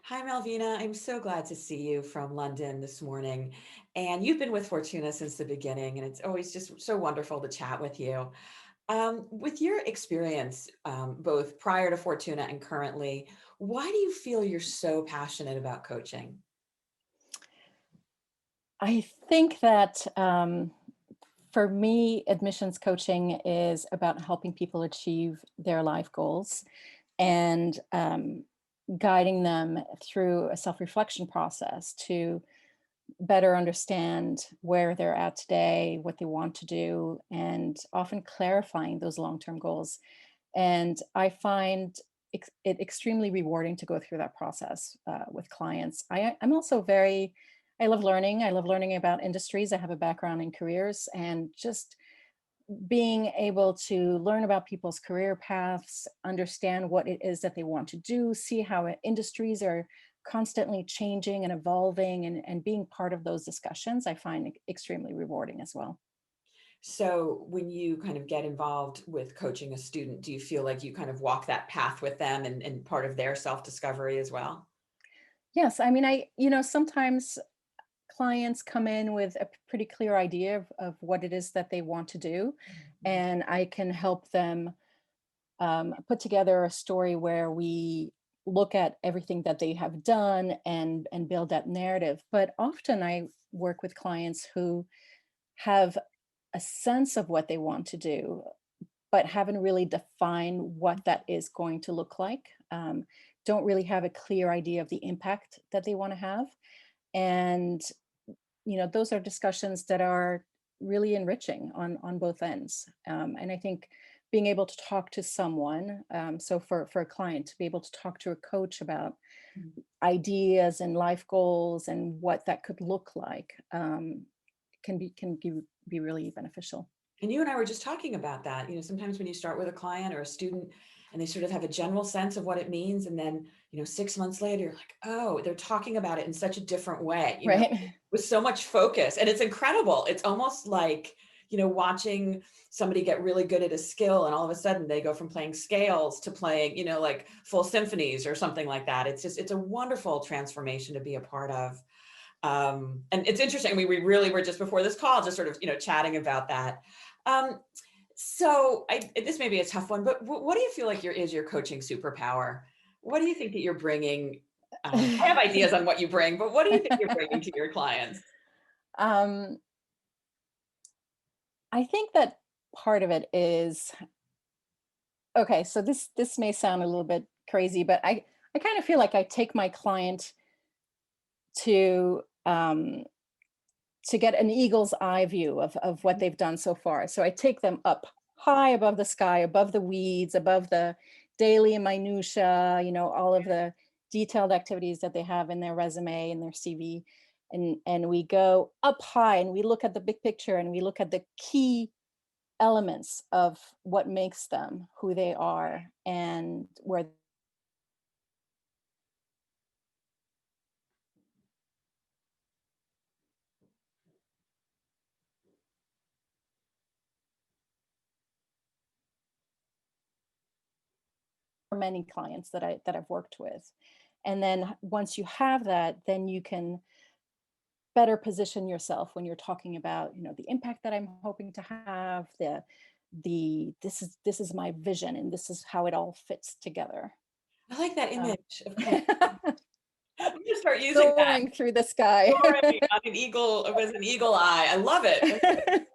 Hi, Malvina. I'm so glad to see you from London this morning. And you've been with Fortuna since the beginning, and it's always just so wonderful to chat with you. With your experience, both prior to Fortuna and currently, why do you feel you're so passionate about coaching? I think that for me, admissions coaching is about helping people achieve their life goals and guiding them through a self reflection process to better understand where they're at today, what they want to do, and often clarifying those long term goals. And I find it extremely rewarding to go through that process with clients. I'm also I love learning. I love learning about industries. I have a background in careers and just being able to learn about people's career paths, understand what it is that they want to do, see how industries are constantly changing and evolving, and being part of those discussions, I find extremely rewarding as well. So, when you kind of get involved with coaching a student, do you feel like you kind of walk that path with them and part of their self-discovery as well? Yes, I mean, sometimes clients come in with a pretty clear idea of what it is that they want to do, Mhm. and I can help them put together a story where we look at everything that they have done and build that narrative. But often I work with clients who have a sense of what they want to do, but haven't really defined what that is going to look like. Don't really have a clear idea of the impact that they want to have. And those are discussions that are really enriching on both ends. And I think being able to talk to someone, so for a client to be able to talk to a coach about ideas and life goals and what that could look like, can be really beneficial. And you and I were just talking about that. Sometimes when you start with a client or a student and they sort of have a general sense of what it means, and then, 6 months later, you're like, oh, they're talking about it in such a different way, Right. with so much focus. And it's incredible. It's almost like, watching somebody get really good at a skill, and all of a sudden they go from playing scales to playing, like full symphonies or something like that. It's a wonderful transformation to be a part of. And it's interesting. We really were just before this call, just sort of, chatting about that. Um, this may be a tough one, but what do you feel like is your coaching superpower? What do you think that you're bringing? I have ideas on what you bring, but what do you think you're bringing to your clients? um, I think that part of it is okay. So this may sound a little bit crazy, but I kind of feel like I take my client to get an eagle's eye view of what they've done so far. So I take them up high above the sky, above the weeds, above the daily minutia, all of the detailed activities that they have in their resume and their CV. And we go up high and we look at the big picture and we look at the key elements of what makes them who they are and where many clients that I've worked with. And then once you have that, then you can better position yourself when you're talking about, the impact that I'm hoping to have, the this is my vision and this is how it all fits together. I like that Um, image of kind of. I'm going to start using that. soaring through the sky. Soaring on an eagle with an eagle eye. I love it. I love it.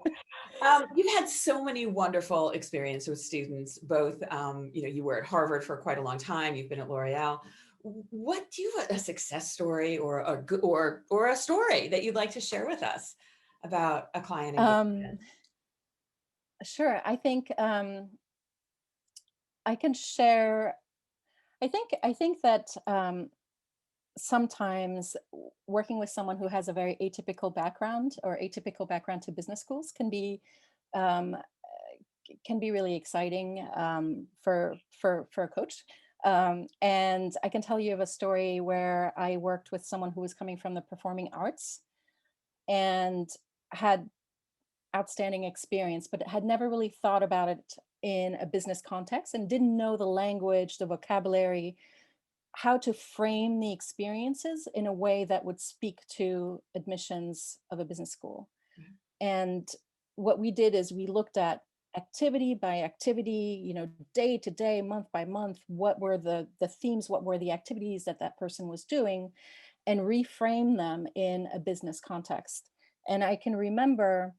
You've had so many wonderful experiences with students, both, you were at Harvard for quite a long time. You've been at L'Oreal. What do you have a success story or or a story that you'd like to share with us about a client um, engagement? sure. I think I can share. I think that sometimes working with someone who has a very atypical background or atypical background to business schools um, can be really exciting for a coach. And I can tell you of a story where I worked with someone who was coming from the performing arts and had outstanding experience, but had never really thought about it in a business context and didn't know the language, the vocabulary, how to frame the experiences in a way that would speak to admissions of a business school. And what we did is we looked at activity by activity, day to day, month by month, what were the themes, what were the activities that that person was doing, and reframe them in a business context. And I can remember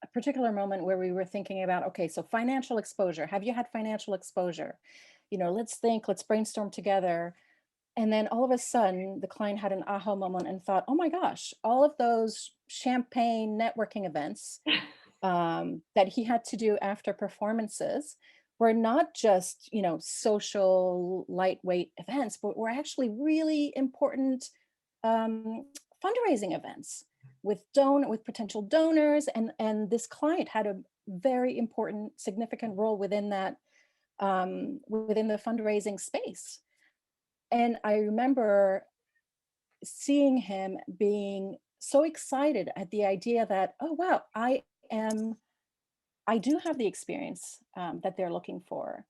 a particular moment where we were thinking about, okay, so financial exposure. Have you had financial exposure? Let's brainstorm together. And then all of a sudden, the client had an aha moment and thought, oh my gosh, all of those champagne networking events that he had to do after performances were not just, social lightweight events, but were actually really important um, fundraising events with potential donors, and this client had a very important, significant role within that within the fundraising space. And I remember seeing him being so excited at the idea that, oh wow, I do have the experience that they're looking for,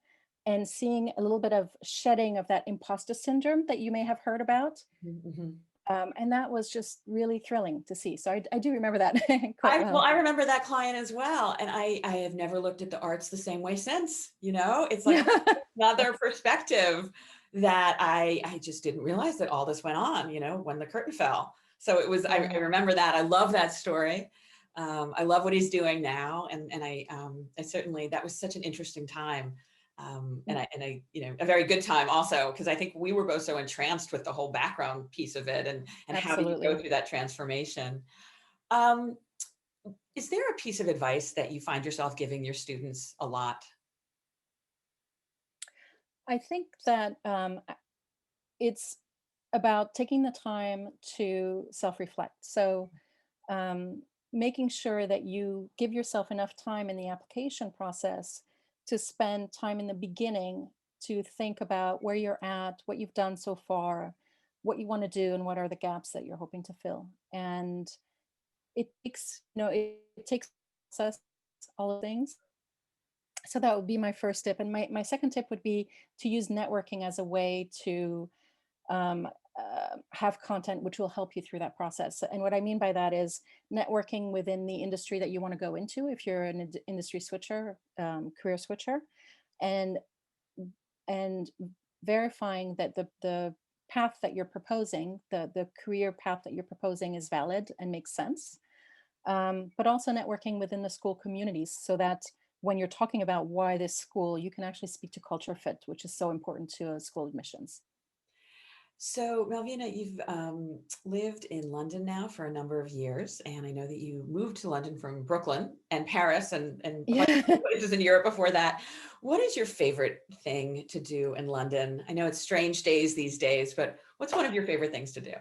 and seeing a little bit of shedding of that imposter syndrome that you may have heard about. Mhm. And that was just really thrilling to see. So I do remember that quite Well, well. I remember that client as well. And I have never looked at the arts the same way since, it's like Yeah. another perspective that I just didn't realize that all this went on, when the curtain fell. So it was, Yeah, I remember that. I love that story. I love what he's doing now. And I certainly, that was such an interesting time. And I, a very good time also, because I think we were both so entranced with the whole background piece of it, and how do you go absolutely. through that transformation? Um, is there a piece of advice that you find yourself giving your students a lot? I think that it's about taking the time to self-reflect. So um, making sure that you give yourself enough time in the application process to spend time in the beginning to think about where you're at, what you've done so far, what you want to do, and what are the gaps that you're hoping to fill. And it takes process, all of things. So that would be my first tip. And my second tip would be to use networking as a way to um, have content which will help you through that process. And what I mean by that is networking within the industry that you want to go into, if you're an industry switcher, career switcher, and and verifying that the path that you're proposing, the career path that you're proposing is valid and makes sense. But also networking within the school communities so that when you're talking about why this school, you can actually speak to culture fit, which is so important to school admissions. So, Malvina, you've lived in London now for a number of years, and I know that you moved to London from Brooklyn and Paris and a bunch Yeah. of places in Europe before that. What is your favorite thing to do in London? I know it's strange days these days, but what's one of your favorite things to do?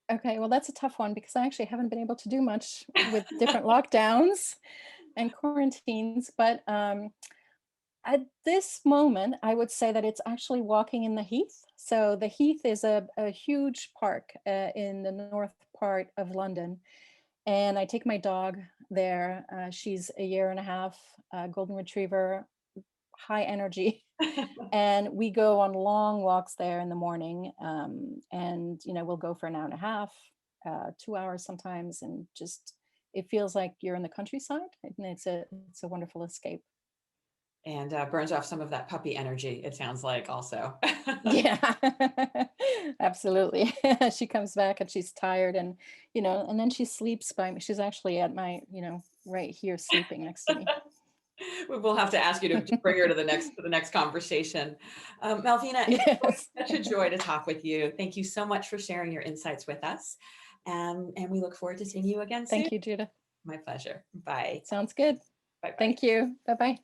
Okay, well, that's a tough one because I actually haven't been able to do much with different lockdowns and quarantines. But at this moment, I would say that it's actually walking in the Heath. So the Heath is a huge park in the north part of London. And I take my dog there. She's a year and a half, golden retriever, high energy. And we go on long walks there in the morning. And, we'll go for an hour and a half, 2 hours sometimes. And just, it feels like you're in the countryside. And it's a wonderful escape. And burns off some of that puppy energy, it sounds like also. Yeah, absolutely. She comes back and she's tired and then she sleeps by me. She's actually at my, right here sleeping next to me. We will have to ask you to bring her to the next conversation. Malvina, it's Yes. such a joy to talk with you. Thank you so much for sharing your insights with us. And we look forward to seeing you again soon. Thank you, Judith. My pleasure. Bye. Sounds good. Bye-bye. Thank you. Bye-bye.